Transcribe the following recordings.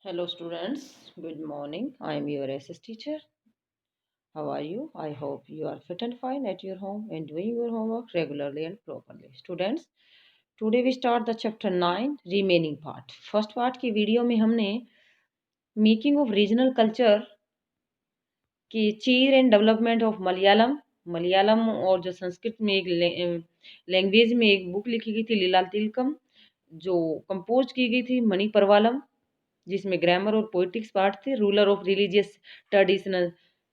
Hello students, good morning. I am your SS teacher. How are you? I hope you are fit and fine at your home and doing your homework regularly and properly. Students, today we start the chapter 9 remaining part. First part की video में हमने making of regional culture की चीर and development of Malayalam और जो संस्कृत में एक language में एक बुक लिखी गई थी लीला तिलकम जो कंपोज की गई थी मणि परवालम जिसमें ग्रामर और पोइटिक्स पार्ट थे। Ruler of religious traditional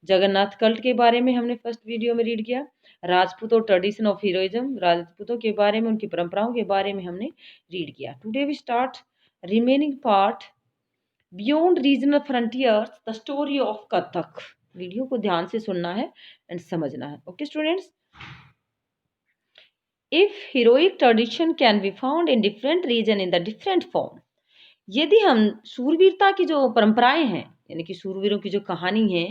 Jagannath cult के बारे में हमने फर्स्ट वीडियो में रीड किया। राजपूत और ट्रेडिशन ऑफ हीरोइज्म, राजपूतों के बारे में, उनकी परंपराओं के बारे में हमने रीड किया। Today we start remaining part beyond regional frontiers the story of Kathak. Video को ध्यान से सुनना है एंड समझना है। Okay students, if heroic tradition can be found in different region in the different form, यदि हम शूरवीरता की जो परंपराएं हैं यानी कि शूरवीरों की जो कहानी है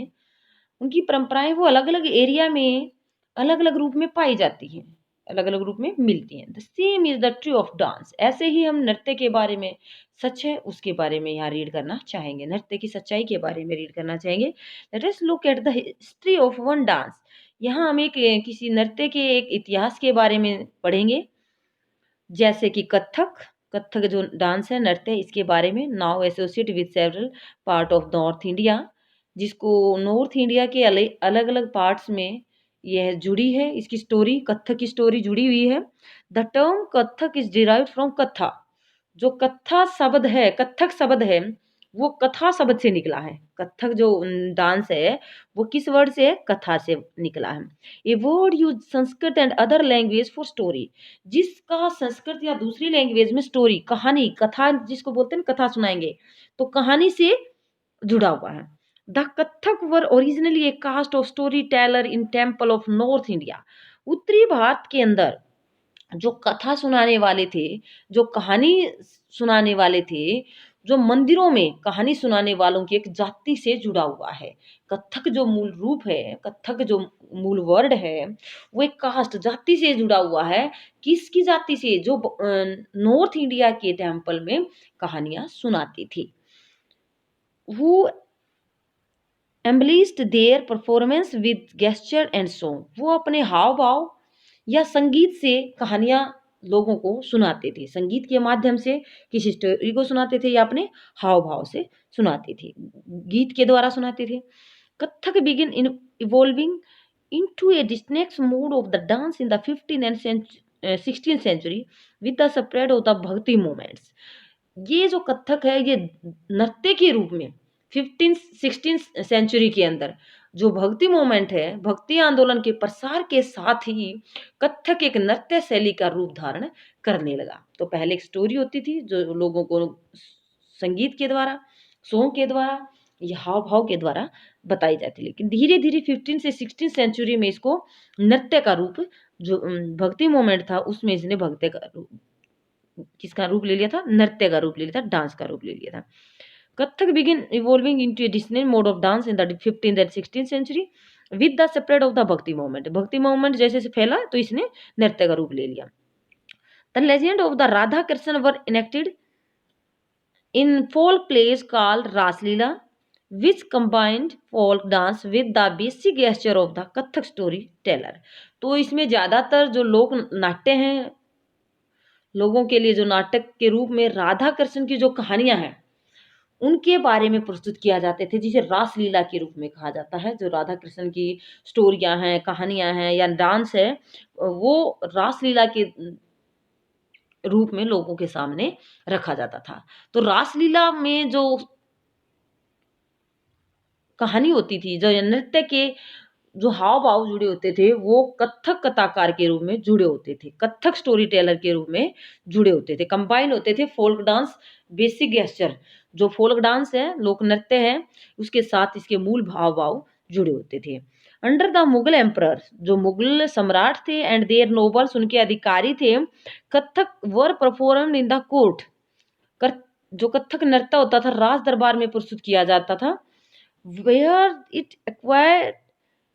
उनकी परंपराएं वो अलग अलग एरिया में अलग अलग रूप में पाई जाती हैं, अलग अलग रूप में मिलती हैं। The same is the true of dance. ऐसे ही हम नृत्य के बारे में सच है उसके बारे में यहाँ रीड करना चाहेंगे, नृत्य की सच्चाई के बारे में रीड करना चाहेंगे। Let us look at the history of one dance. यहाँ हम एक किसी नृत्य के एक इतिहास के बारे में पढ़ेंगे, जैसे कि कथक जो डांस है नृत्य, इसके बारे में। Now associate with several part of north India, जिसको नॉर्थ इंडिया के अलग अलग पार्ट्स में यह जुड़ी है, इसकी स्टोरी, कथक की स्टोरी जुड़ी हुई है। The term Kathak is derived from कथा। जो कथा शब्द है, कथक शब्द है, वो कथा शब्द से निकला है। कथक जो डांस है वो किस वर्ड से है? कथा से निकला है। A word use Sanskrit and other language for story, जिसका संस्कृत या दूसरी लैंग्वेज में स्टोरी, कहानी, कथा जिसको बोलते हैं कथा सुनाएंगे, तो कहानी से जुड़ा हुआ है। The Kathak were originally a caste of story teller in temple of north India. उत्तरी भारत के अंदर जो कथा सुनाने वाले थे, जो कहानी सुनाने वाले थे, जो मंदिरों में कहानी सुनाने वालों की एक जाति से जुड़ा हुआ है। कथक जो मूल रूप है, कथक जो मूल वर्ड है, वो एक कास्ट, जाति से जुड़ा हुआ है। किसकी जाति से? जो नॉर्थ इंडिया के टेम्पल में कहानियां सुनाती थी। वो embellished their performance with gesture and song, वो अपने हाव भाव या संगीत से कहानियां लोगों को सुनाते थे। संगीत के माध्यम से किसी स्टोरी को सुनाते थे या अपने हाव भाव से सुनाते थे, गीत के द्वारा सुनाते थे। Kathak begin in evolving into a distinct mode of the dance in the 15th and 16th century with the spread of the bhakti movements। ये जो कथक है ये नृत्य के रूप में 15th-16th सेंचुरी के अंदर जो भक्ति मूवमेंट है, भक्ति आंदोलन के प्रसार के साथ ही कथक एक नृत्य शैली का रूप धारण करने लगा। तो पहले एक स्टोरी होती थी जो लोगों को संगीत के द्वारा, सॉन्ग के द्वारा या हाव भाव के द्वारा बताई जाती, लेकिन धीरे धीरे 15 से 16 सेंचुरी में इसको नृत्य का रूप, जो भक्ति मोमेंट था उसमें इसने भक्ति का रूप, किसका रूप ले लिया था? नृत्य का रूप ले लिया था, डांस का रूप ले लिया था। Kathak begin evolving into a distinct mode of dance in the 15th and 16th century with the spread of the bhakti movement. Bhakti movement जैसे से फैला तो इसने नृत्य का रूप ले लिया। The legend of the Radha Krishna were enacted in folk plays called Raslila, which combined folk dance with the basic gesture of the Kathak storyteller। तो इसमें ज़्यादातर जो लोक नाट्य हैं, लोगों के लिए जो नाटक के रूप में राधा कृष्ण की जो कहानियां हैं उनके बारे में प्रस्तुत किया जाते थे, जिसे रासलीला के रूप में कहा जाता है। जो राधा कृष्ण की स्टोरियां हैं, कहानियां हैं या डांस है, वो रासलीला के रूप में लोगों के सामने रखा जाता था। तो रासलीला में जो कहानी होती थी, जो नृत्य के जो हाव भाव जुड़े होते थे, वो कथक कथाकार के रूप में जुड़े होते थे, कथक स्टोरी टेलर के रूप में जुड़े होते थे, कंबाइन होते थे फोल्क डांस, बेसिक गेस्चर, जो फोल्क डांस है, लोक नृत्य है, उसके साथ इसके मूल भाव भाव जुड़े होते थे। अंडर द मुगल एम्परर, जो मुगल सम्राट थे, एंड देयर नोबल्स, उनके अधिकारी थे, कथक वर परफॉर्म्ड इन द कोर्ट। जो कथक नृत्य होता था राज दरबार में प्रस्तुत किया जाता था। where it acquired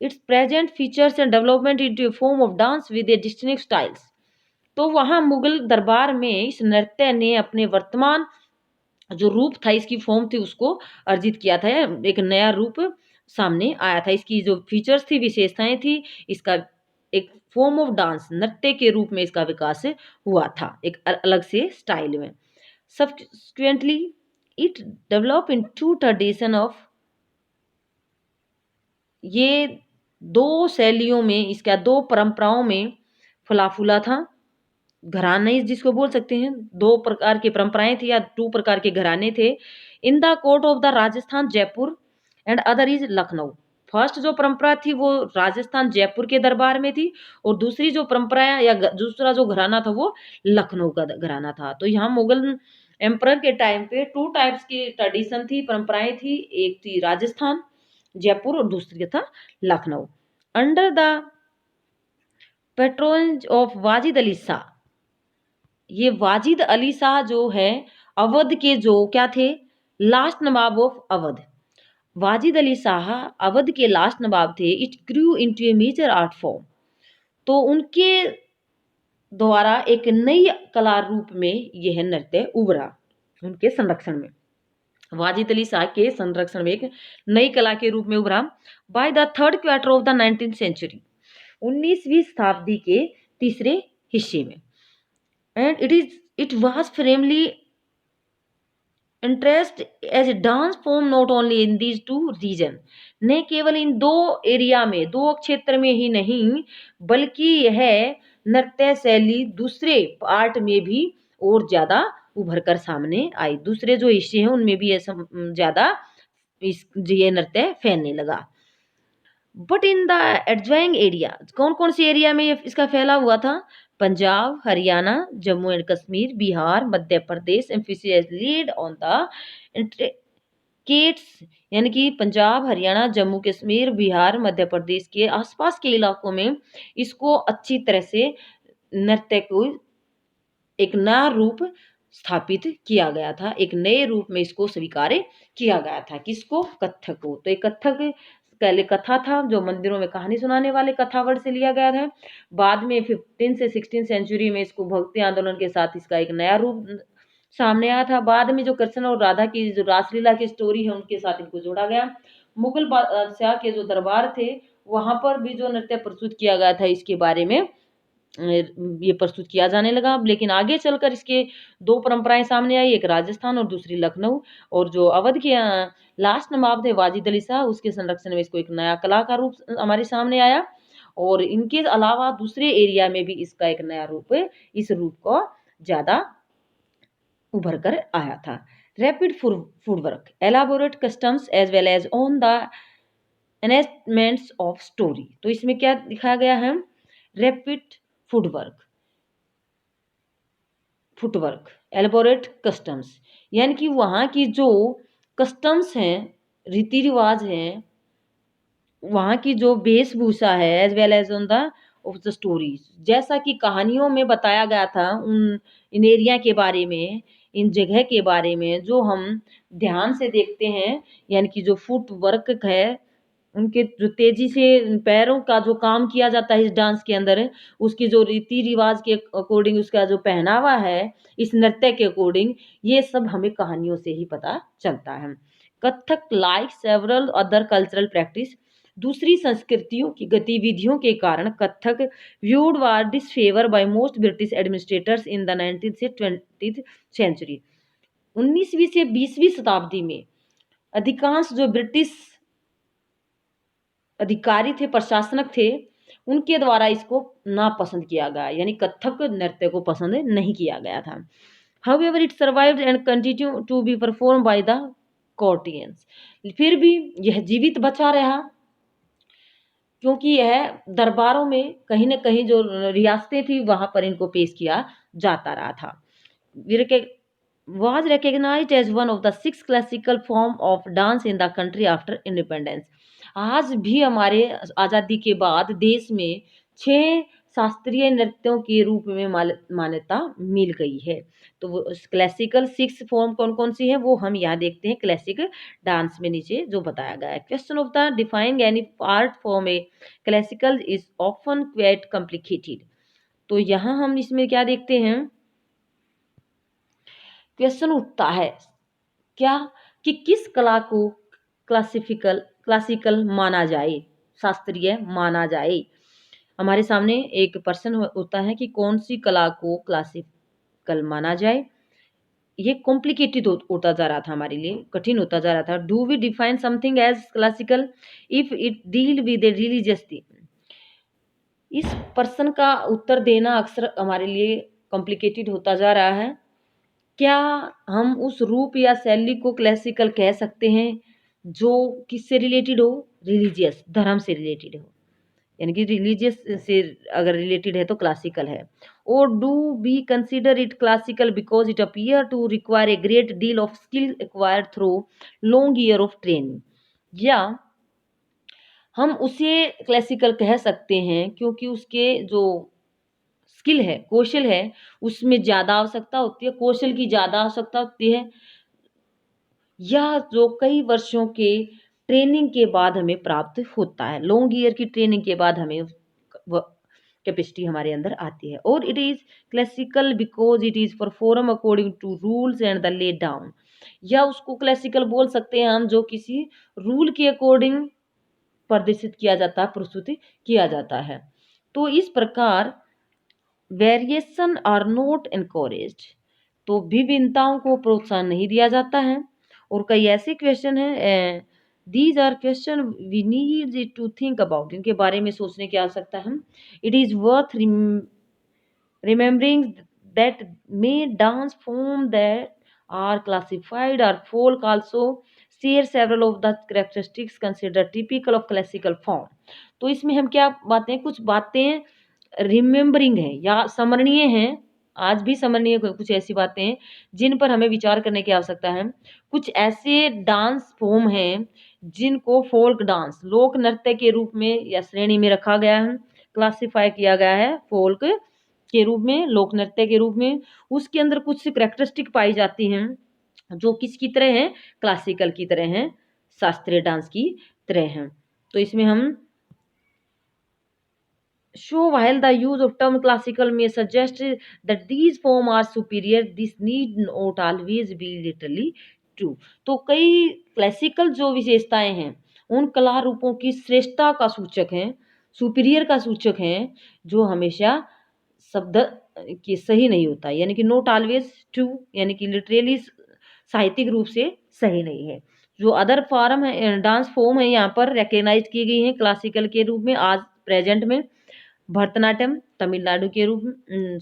its present features and development into a form of dance with a distinct styles। तो वहाँ मुगल दरबार में इस नृत्य ने अपने वर्तमान जो रूप था, इसकी फॉर्म थी, उसको अर्जित किया था, एक नया रूप सामने आया था। इसकी जो फीचर्स थी, विशेषताएं थी, इसका एक फॉर्म ऑफ डांस, नृत्य के रूप में इसका विकास हुआ था, एक अलग से स्टाइल में। Subsequently it develop in to tradition of, ये दो शैलियों में, इसका दो परंपराओं में फला फूला था। घराने जिसको बोल सकते हैं, दो प्रकार की परंपराएं थी या टू प्रकार के घराने थे। In the court of the Rajasthan Jaipur and other is Lucknow. First जो परंपरा थी वो राजस्थान जयपुर के दरबार में थी, और दूसरी जो परंपरा या दूसरा जो घराना था वो लखनऊ का घराना था। तो यहाँ मुगल एम्परर के टाइम पे टू टाइप्स की ट्रेडिशन थी, परंपराएं थी, एक थी राजस्थान जयपुर और दूसरी था Lucknow. Under the Patreon of Wajid Ali Shah, ये वाजिद अली शाह जो है अवध के जो क्या थे, लास्ट नवाब ऑफ अवध। वाजिद अली शाह अवध के लास्ट नवाब थे। It grew into a major art form, तो उनके द्वारा एक नई कला रूप में यह नृत्य उभरा। उनके संरक्षण में, वाजिद अली शाह के संरक्षण में एक नई कला के रूप में उभरा। By the third quarter of the 19th century, 19वीं शताब्दी के तीसरे हिस्से में, and it was firmly interest as a dance form not only in these two region, न केवल इन दो एरिया में, दो क्षेत्र में ही नहीं, बल्कि यह नृत्य शैली दूसरे पार्ट में भी और ज्यादा उभर कर सामने आई। दूसरे जो हिस्से हैं उनमें भी ऐसा ज्यादा ये नृत्य फैलने लगा। But in the adjoining area, कौन कौन से एरिया में इसका फैला हुआ था? Punjab, Haryana, Jammu and Kashmir, Bihar, Madhya Pradesh, emphasis laid on the intricacies, यानी कि पंजाब, हरियाणा, जम्मू कश्मीर, बिहार, मध्य प्रदेश के आसपास के इलाकों में इसको अच्छी तरह से नृत्य को एक नया रूप स्थापित किया गया था, एक नए रूप में इसको स्वीकार किया गया था। किसको? कथक को। तो एक कथक पहले कथा था, जो मंदिरों में कहानी सुनाने वाले कथा वर्ड से लिया गया था। बाद में 15 से 16 सेंचुरी में इसको भक्ति आंदोलन के साथ इसका एक नया रूप सामने आया था। बाद में जो कृष्ण और राधा की जो रासलीला की स्टोरी है उनके साथ इनको जोड़ा गया। मुगल बादशाह के जो दरबार थे वहां पर भी जो नृत्य प्रस्तुत किया गया था, इसके बारे में ये प्रस्तुत किया जाने लगा। लेकिन आगे चलकर इसके दो परंपराएं सामने आई, एक राजस्थान और दूसरी लखनऊ। और जो अवध के लास्ट नवाब थे वाजिद अली शाह, उसके संरक्षण में इसको एक नया कला का रूप हमारे सामने आया। और इनके अलावा दूसरे एरिया में भी इसका एक नया रूप, इस रूप को ज्यादा उभर कर आया था। Rapid footwork, elaborate costumes as well as on the enactments of story. तो इसमें क्या दिखाया गया है? रैपिड फुटवर्क, एलबोरेट कस्टम्स, यानी कि वहाँ की जो कस्टम्स हैं, रीति रिवाज हैं, वहाँ की जो वेशभूषा है, as well as on the of the stories, जैसा कि कहानियों में बताया गया था उन इन एरिया के बारे में, इन जगह के बारे में, जो हम ध्यान से देखते हैं, यानी कि जो फुट वर्क है, उनके जो तेजी से पैरों का जो काम किया जाता है इस डांस के अंदर, उसकी जो रीति रिवाज के अकॉर्डिंग उसका जो पहनावा है इस नृत्य के अकॉर्डिंग, ये सब हमें कहानियों से ही पता चलता है। Kathak like several other cultural practice, दूसरी संस्कृतियों की गतिविधियों के कारण Kathak viewed war disfavour by most British administrators in the 19th से 20th सेंचुरी। 19वीं से 20वीं शताब्दी में अधिकांश जो ब्रिटिश अधिकारी थे, प्रशासनक थे, उनके द्वारा इसको नापसंद किया गया, यानी कथक नृत्य को पसंद नहीं किया गया था। However it survived and continue to be perform by the courtiers, फिर भी यह जीवित बचा रहा, क्योंकि यह दरबारों में कहीं न कहीं जो रियासतें थी वहां पर इनको पेश किया जाता रहा था। Was recognized as one of the 6 classical form of dance in the country after independence। आज भी हमारे आज़ादी के बाद देश में 6 शास्त्रीय नृत्यों के रूप में मान्यता मिल गई है। तो वो क्लासिकल 6 फॉर्म कौन कौन सी है वो हम यहाँ देखते हैं क्लासिक डांस में नीचे जो बताया गया है। Question of the defying any part form A classical is often quite complicated. तो यहाँ हम इसमें क्या देखते हैं, क्वेश्चन उठता है क्या कि किस कला को क्लासिकल माना जाए, शास्त्रीय माना जाए। हमारे सामने एक पर्सन होता है कि कौन सी कला को क्लासिकल माना जाए। ये कॉम्प्लिकेटेड होता जा रहा था, हमारे लिए कठिन होता जा रहा था। Do we define something as classical if it deal with a religious theme. इस पर्सन का उत्तर देना अक्सर हमारे लिए कॉम्प्लिकेटेड होता जा रहा है। क्या हम उस रूप या शैली को क्लासिकल कह सकते हैं जो किससे रिलेटेड हो, रिलीजियस, धर्म से रिलेटेड हो, यानी कि रिलीजियस से अगर रिलेटेड है तो क्लासिकल है। और do we consider it classical because it appear to require a great deal of skill acquired through long year of training. या हम उसे क्लासिकल कह सकते हैं क्योंकि उसके जो स्किल है, कौशल है, उसमें ज़्यादा आवश्यकता होती है, कौशल की ज़्यादा आवश्यकता होती है, यह जो कई वर्षों के ट्रेनिंग के बाद हमें प्राप्त होता है। लॉन्ग ईयर की ट्रेनिंग के बाद हमें वो कैपेसिटी हमारे अंदर आती है। और it is classical because it is perform according to rules and the laid down. या उसको क्लासिकल बोल सकते हैं हम जो किसी रूल के अकॉर्डिंग प्रदर्शित किया जाता है, प्रस्तुति किया जाता है। तो इस प्रकार वेरिएशन आर नॉट एनकरेज्ड, तो विभिन्नताओं को प्रोत्साहन नहीं दिया जाता है। और कई ऐसे क्वेश्चन हैं, these are question we need to think about, इनके बारे में सोचने की आवश्यकता है। It is worth remembering that may dance form that are classified or folk also share several of the characteristics considered typical of classical form। तो इसमें हम क्या बातें, कुछ बातें रिमेम्बरिंग है या स्मरणीय हैं, आज भी स्मरणीय कुछ ऐसी बातें हैं जिन पर हमें विचार करने की आवश्यकता है। कुछ ऐसे डांस फॉर्म हैं जिनको फोल्क डांस, लोक नृत्य के रूप में या श्रेणी में रखा गया है, क्लासिफाई किया गया है फोल्क के रूप में, लोक नृत्य के रूप में। उसके अंदर कुछ कैरेक्टरिस्टिक पाई जाती हैं जो किसकी तरह हैं, क्लासिकल की तरह हैं, शास्त्रीय डांस की तरह हैं। तो इसमें हम show while the use of term classical may suggest that these forms are superior, this need not always be literally true। तो कई क्लासिकल जो विशेषताएं हैं उन कला रूपों की श्रेष्ठता का सूचक हैं, सुपीरियर का सूचक हैं, जो हमेशा शब्द की सही नहीं होता, यानी कि नॉट ऑलवेज ट्रू, यानी कि लिटरली साहित्यिक रूप से सही नहीं है। जो अदर फॉर्म है, डांस फॉर्म है यहाँ पर रिकग्नाइज की गई हैं क्लासिकल के रूप में आज प्रेजेंट में। भरतनाट्यम तमिलनाडु के रूप में,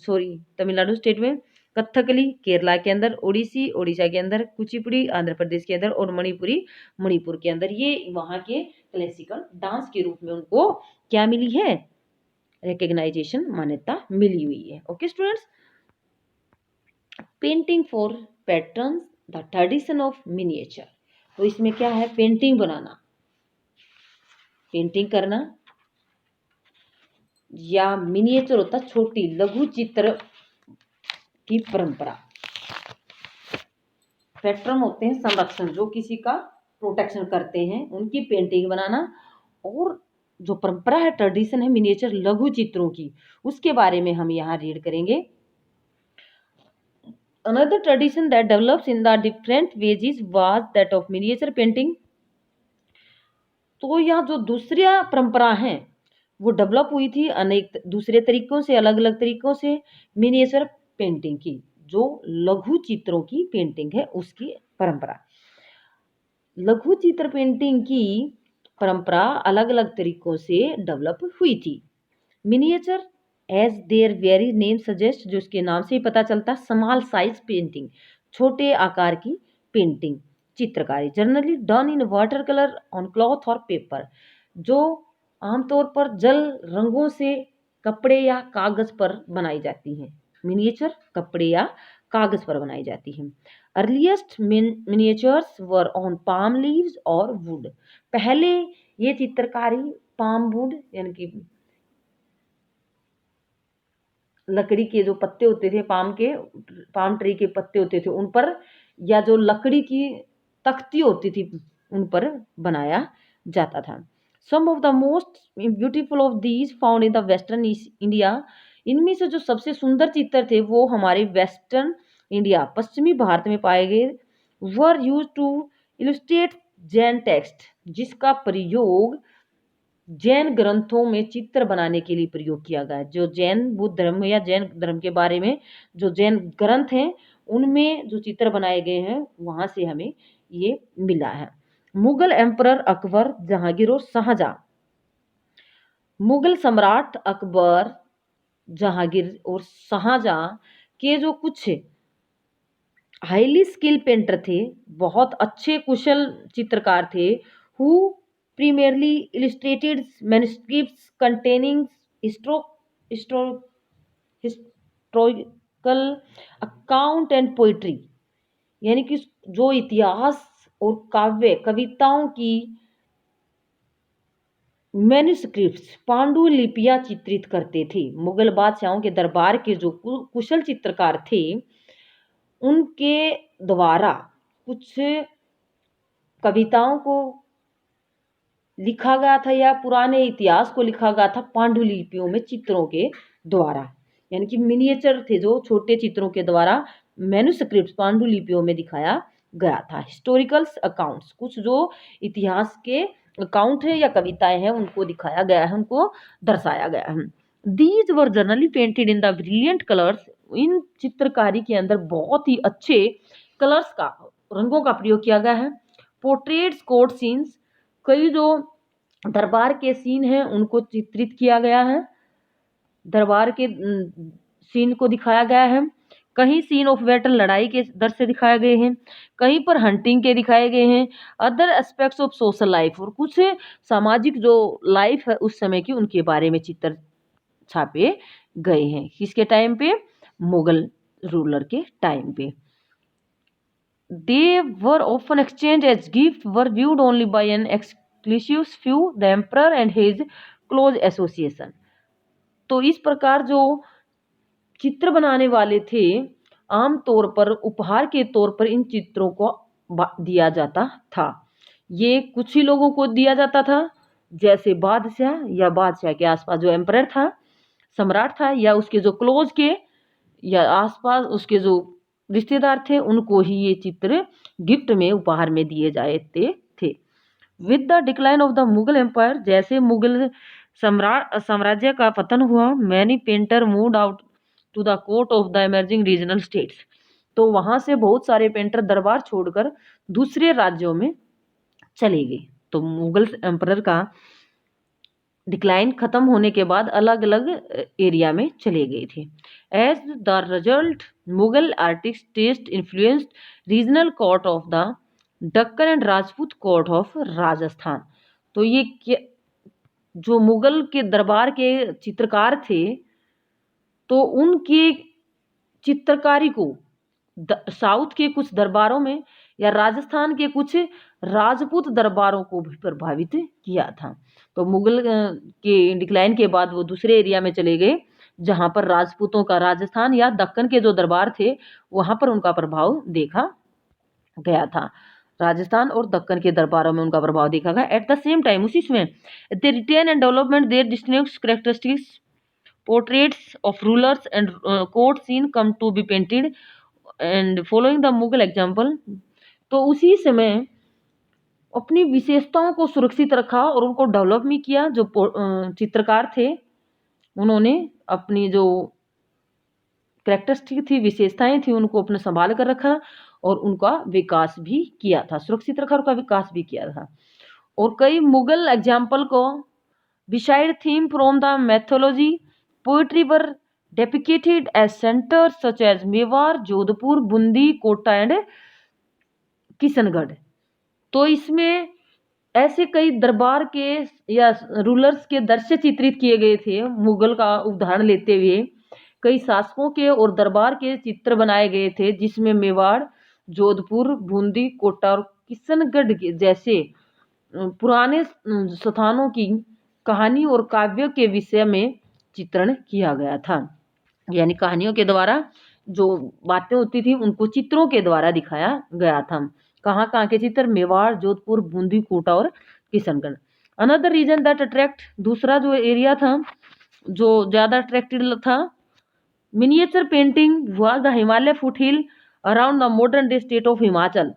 तमिलनाडु स्टेट में, कथकली केरला के अंदर, ओडिसी ओडिशा के अंदर, कुचिपुड़ी आंध्र प्रदेश के अंदर और मणिपुरी मणिपुर के अंदर, ये वहाँ के क्लासिकल डांस के रूप में उनको क्या मिली है, रिकग्नाइजेशन, मान्यता मिली हुई है। Okay students, painting for patterns the tradition of miniature. तो इसमें क्या है, पेंटिंग बनाना, पेंटिंग करना, या मिनिएचर होता छोटी लघु चित्र की परंपरा। पैटर्न होते हैं संरक्षण, जो किसी का प्रोटेक्शन करते हैं, उनकी पेंटिंग बनाना। और जो परंपरा है, ट्रेडिशन है मिनिएचर लघु चित्रों की, उसके बारे में हम यहाँ रीड करेंगे। Another tradition that develops in the different wages was that of miniature painting. तो यहाँ जो दूसरी परंपरा है वो डेवलप हुई थी अनेक दूसरे तरीकों से, अलग अलग तरीकों से, मिनिएचर पेंटिंग की, जो लघु चित्रों की पेंटिंग है उसकी परंपरा। लघु चित्र पेंटिंग की परंपरा अलग अलग तरीकों से डेवलप हुई थी। Miniature as their very name suggest, जो उसके नाम से ही पता चलता, स्मॉल साइज पेंटिंग, छोटे आकार की पेंटिंग, चित्रकारी, generally done in water colour on cloth और पेपर, जो आमतौर पर जल रंगों से कपड़े या कागज पर बनाई जाती हैं। मिनिएचर कपड़े या कागज पर बनाई जाती हैं। Earliest miniatures were on palm leaves और वुड। पहले ये चित्रकारी पाम वुड, यानी कि लकड़ी के जो पत्ते होते थे, पाम ट्री के पत्ते होते थे उन पर, या जो लकड़ी की तख्ती होती थी उन पर बनाया जाता था। Some of the most beautiful of these found in the western India. इनमें से जो सबसे सुंदर चित्र थे वो हमारे वेस्टर्न इंडिया, पश्चिमी भारत में पाए गए। Were use to illustrate Jain text, जिसका प्रयोग जैन ग्रंथों में चित्र बनाने के लिए प्रयोग किया गया है। जो जैन बुद्ध धर्म या जैन धर्म के बारे में जो जैन ग्रंथ हैं उनमें जो चित्र बनाए गए हैं वहां से हमें ये मिला है। मुगल एम्परर अकबर, जहांगीर और शाहजहां। मुगल सम्राट अकबर, जहांगीर और शाहजहां के जो कुछ हाईली स्किल पेंटर थे, बहुत अच्छे कुशल चित्रकार थे, who primarily illustrated manuscripts containing histo- histo- historical account and poetry, यानी कि जो इतिहास और काव्य कविताओं की मैन्युस्क्रिप्ट्स पांडुलिपियां चित्रित करते थे। मुगल बादशाहों के दरबार के जो कुशल चित्रकार थे उनके द्वारा कुछ कविताओं को लिखा गया था या पुराने इतिहास को लिखा गया था पांडुलिपियों में चित्रों के द्वारा, यानी कि मिनिएचर थे जो छोटे चित्रों के द्वारा मैन्युस्क्रिप्ट पांडुलिपियों में दिखाया गया था। हिस्टोरिकल अकाउंट्स, कुछ जो इतिहास के अकाउंट है या कविताएं हैं उनको दिखाया गया है, उनको दर्शाया गया है। These were generally painted in the brilliant colours, इन चित्रकारी के अंदर बहुत ही अच्छे कलर्स का, रंगों का प्रयोग किया गया है। पोर्ट्रेट्स, कोर्ट सीन्स, कई जो दरबार के सीन हैं उनको चित्रित किया गया है, दरबार के सीन को दिखाया गया है। कहीं सीन ऑफ बैटल, लड़ाई के दृश्य दिखाए गए हैं, कहीं पर हंटिंग के दिखाए गए हैं। Other aspects of social life, और कुछ सामाजिक जो लाइफ है उस समय की उनके बारे में चित्र छापे गए हैं। किसके टाइम पे? मुगल रूलर के टाइम पे। They were often exchanged as gifts, were viewed only by an exclusive few, the emperor and his close association। तो इस प्रकार जो चित्र बनाने वाले थे आम तौर पर उपहार के तौर पर इन चित्रों को दिया जाता था। ये कुछ ही लोगों को दिया जाता था, जैसे बादशाह या बादशाह के आसपास जो एम्परर था, सम्राट था, या उसके जो क्लोज के या आसपास उसके जो रिश्तेदार थे उनको ही ये चित्र गिफ्ट में उपहार में दिए जाते थे। With the decline of the Mughal empire, जैसे मुगल साम्राज्य का पतन हुआ, many painter moved out to the court of the emerging regional states. तो वहां से बहुत सारे पेंटर दरबार छोड़कर दूसरे राज्यों में चले गए। तो मुगल एम्परर का डिक्लाइन खत्म होने के बाद अलग अलग एरिया में चले गए थे। As the result Mughal artist taste influenced regional court of the Deccan and Rajput court of Rajasthan. तो ये जो मुगल के दरबार के चित्रकार थे तो उनकी चित्रकारी को साउथ के कुछ दरबारों में या राजस्थान के कुछ राजपूत दरबारों को भी प्रभावित किया था। तो मुगल के डिक्लाइन के बाद वो दूसरे एरिया में चले गए जहां पर राजपूतों का, राजस्थान या दक्कन के जो दरबार थे वहां पर उनका प्रभाव देखा गया था। राजस्थान और दक्कन के दरबारों में उनका प्रभाव देखा गया। एट द सेम टाइम, उसी समय, they retain and development their distinct characteristics, portraits of rulers and court scene come to be painted and following the Mughal example। तो उसी समय अपनी विशेषताओं को सुरक्षित रखा और उनको डेवलप भी किया। जो चित्रकार थे उन्होंने अपनी जो कैरेक्टरिस्टिक थी, विशेषताएं थी, उनको अपने संभाल कर रखा और उनका विकास भी किया था, सुरक्षित रखा, उनका विकास भी किया था। और कई मुगल एग्जाम्पल को beside theme from the mythology, poetry were depicted as centers such as Mewar, Jodhpur, Bundi, Kota and Kishangarh. तो इसमें ऐसे कई दरबार के या रूलर्स के दृश्य चित्रित किए गए थे। मुगल का उदाहरण लेते हुए कई शासकों के और दरबार के चित्र बनाए गए थे जिसमें मेवाड़, जोधपुर, बूंदी, कोटा और किशनगढ़ जैसे पुराने स्थानों की कहानी और काव्य के विषय में चित्रण किया गया था। यानी कहानियों के द्वारा जो बातें होती थी उनको चित्रों के द्वारा दिखाया गया था। कहाँ कहाँ के चित्र? मेवाड़, जोधपुर, बूंदी, कोटा और Kishangarh. Another region that attract, दूसरा जो एरिया था जो ज्यादा अट्रैक्टेड था, miniature painting was the Himalaya foothill around the modern day state of Himachal.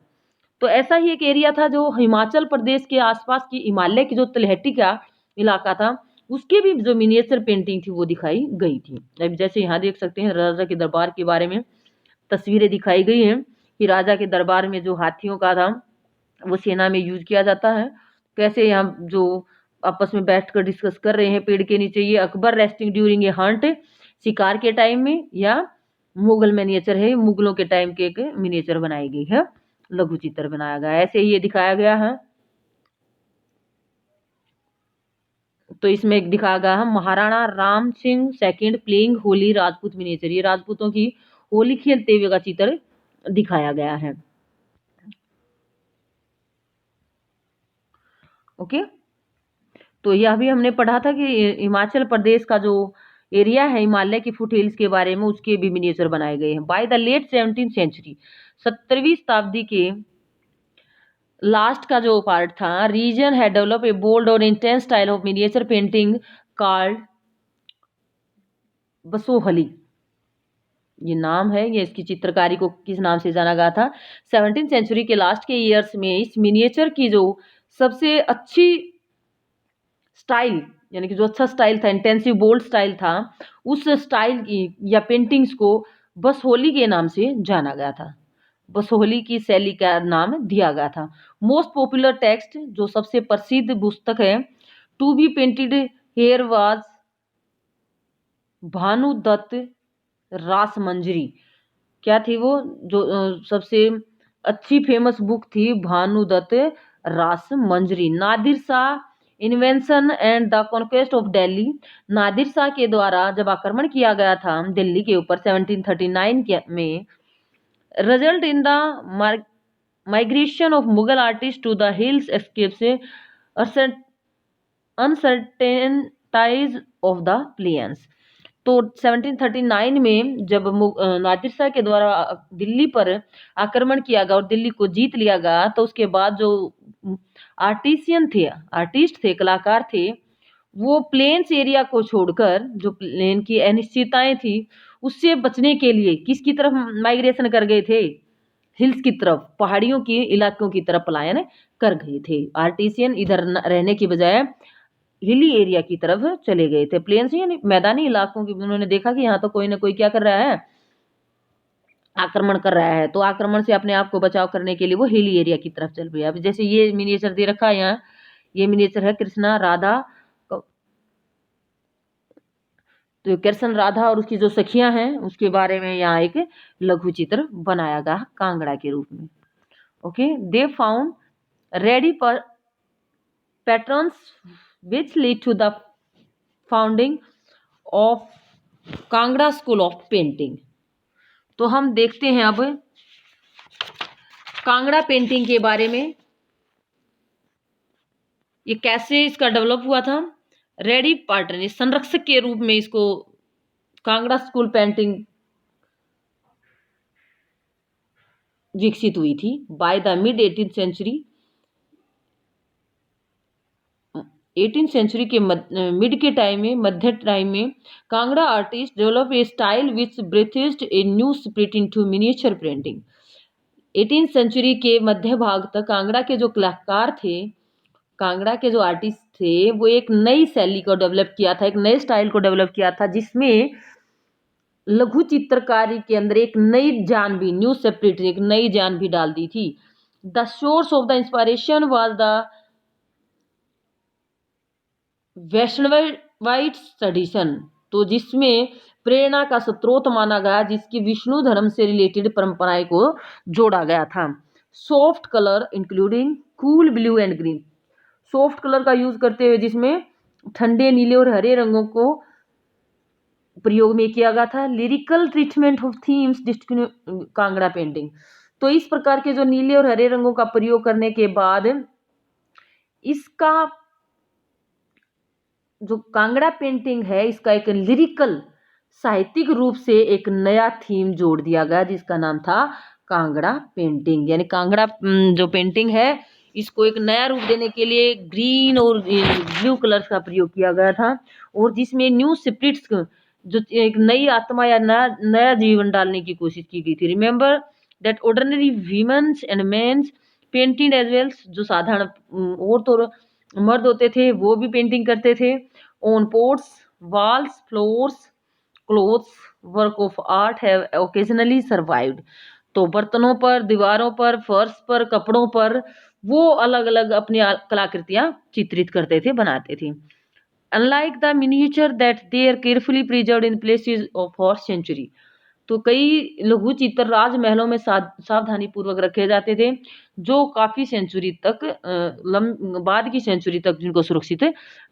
तो ऐसा ही एक एरिया था जो हिमाचल प्रदेश के आसपास की हिमालय की जो तलहटी का इलाका था, उसके भी जो मिनिएचर पेंटिंग थी वो दिखाई गई थी। अब जैसे यहाँ देख सकते हैं राजा के दरबार के बारे में तस्वीरें दिखाई गई हैं कि राजा के दरबार में जो हाथियों का था वो सेना में यूज किया जाता है। कैसे यहाँ जो आपस में बैठकर डिस्कस कर रहे हैं पेड़ के नीचे, ये Akbar resting during a Hunt, शिकार के टाइम में, या मुगल मिनिएचर है, मुगलों के टाइम के एक मिनिएचर बनाई गई है, लघु चित्र बनाया गया है, ऐसे ही ये दिखाया गया है। तो इसमें एक दिखाया गया है Maharana Ram Singh second playing Holi Rajput miniature, ये राजपूतों की होली खेलते हुए का चित्र दिखाया गया है। ओके, तो यह भी हमने पढ़ा था कि हिमाचल प्रदेश का जो एरिया है हिमालय की फुट हिल्स के बारे में, उसके भी मिनिएचर बनाए गए हैं। By the late 17th century, 17वीं शताब्दी के लास्ट का जो पार्ट था, रीजन है डेवलप ए बोल्ड और intense style of miniature painting called Basohli, ये नाम है, ये इसकी चित्रकारी को किस नाम से जाना गया था। 17th सेंचुरी के लास्ट के ईयर्स में इस मिनिएचर की जो सबसे अच्छी स्टाइल, यानी कि जो अच्छा स्टाइल था, इंटेंसिव बोल्ड स्टाइल था, उस स्टाइल की या पेंटिंग्स को बसोहली के नाम से जाना गया था, बसोहली की शैली का नाम दिया गया था। मोस्ट पॉपुलर टेक्स्ट, जो सबसे प्रसिद्ध पुस्तक है, to be painted here was Bhanudatta Rasamanjari, क्या थी वो, जो सबसे अच्छी फेमस बुक थी Bhanudatta Rasamanjari. Nadir Shah invention and the conquest of Delhi, Nadir Shah के द्वारा जब आक्रमण किया गया था दिल्ली के ऊपर 1739 में, result in the migration of Mughal artist to the hills escapes uncertainties of the plains. तो 1739 में जब नादिर शाह के द्वारा दिल्ली पर आक्रमण किया गया और दिल्ली को जीत लिया गया, तो उसके बाद जो आर्टिस्ट थे, कलाकार थे, वो प्लेन्स एरिया को छोड़कर, जो प्लेन की अनिश्चितताएं थी उससे बचने के लिए किसकी तरफ माइग्रेशन कर गए थे, हिल्स की तरफ, पहाड़ियों की इलाकों की तरफ पलायन कर गए थे। आर्टिसियन इधर रहने की बजाय हिली एरिया की तरफ चले गए थे, प्लेन्स यानी मैदानी इलाकों की। उन्होंने देखा कि यहाँ तो कोई ना कोई क्या कर रहा है, आक्रमण कर रहा है, तो आक्रमण से अपने आप को बचाव करने के लिए वो हिली एरिया की तरफ चल रही है। अब जैसे ये मिनिएचर दे रखा है यहाँ, ये मिनिएचर है कृष्णा राधा, तो कृष्ण राधा और उसकी जो सखियां हैं उसके बारे में यहाँ एक लघु चित्र बनाया गया कांगड़ा के रूप में। ओके, दे फाउंड रेडी पर patterns which lead to the founding of Kangra school of painting. तो हम देखते हैं अब कांगड़ा पेंटिंग के बारे में, ये कैसे इसका डेवलप हुआ था। रेडी पार्टन संरक्षक के रूप में इसको कांगड़ा स्कूल पेंटिंग विकसित हुई थी। By the mid 18th century, 18th century के मिड के टाइम में, मध्य टाइम में, Kangra artist develop a style which breathed a new spirit into miniature painting. 18th century के मध्य भाग तक कांगड़ा के जो कलाकार थे, कांगड़ा के जो आर्टिस्ट थे, वो एक नई शैली को डेवलप किया था, एक नए स्टाइल को डेवलप किया था, जिसमें लघु चित्रकारी के अंदर एक नई जान भी, न्यू स्पिरिट, एक नई जान भी डाल दी थी। The source of the inspiration was the Vaishnavite tradition, तो जिसमें प्रेरणा का स्रोत माना गया, जिसकी विष्णु धर्म से रिलेटेड परंपराएं को जोड़ा गया था। Soft colour including cool blue and green, soft colour का यूज करते हुए जिसमें ठंडे नीले और हरे रंगों को प्रयोग में किया गया था। Lyrical treatment of themes Kangra painting, तो इस प्रकार के जो नीले और हरे रंगों का प्रयोग करने के बाद इसका जो कांगड़ा पेंटिंग है, इसका एक लिरिकल साहित्यिक रूप से एक नया थीम जोड़ दिया गया, जिसका नाम था कांगड़ा पेंटिंग। यानी कांगड़ा जो पेंटिंग है, इसको एक नया रूप देने के लिए ग्रीन और ब्लू कलर्स का प्रयोग किया गया था, और जिसमें न्यू स्पिरिट्स, जो एक नई आत्मा या नया जीवन डालने की कोशिश की गई थी। Remember that ordinary women's and men's painting as well, जो साधारण औरत और मर्द होते थे वो भी पेंटिंग करते थे। On ports, walls, floors, clothes, work of art have occasionally survived. तो बर्तनों पर, दीवारों पर, फर्श पर, कपड़ों पर वो अलग अलग अपनी कलाकृतियां चित्रित करते थे, बनाते थे। Unlike the miniature that they are carefully preserved in places of for century. तो कई लघु चित्र राजमहलों में सावधानी पूर्वक रखे जाते थे, जो काफी सेंचुरी तक बाद की सेंचुरी तक जिनको सुरक्षित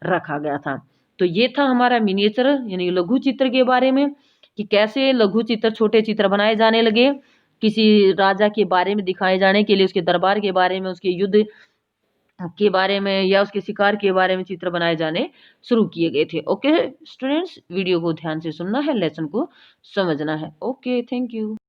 रखा गया था। तो ये था हमारा मिनिएचर यानी लघु चित्र के बारे में, कि कैसे लघु चित्र, छोटे चित्र बनाए जाने लगे किसी राजा के बारे में दिखाए जाने के लिए, उसके दरबार के बारे में, उसके युद्ध के बारे में या उसके शिकार के बारे में चित्र बनाए जाने शुरू किए गए थे। ओके स्टूडेंट्स, वीडियो को ध्यान से सुनना है, लेसन को समझना है। Okay, thank you.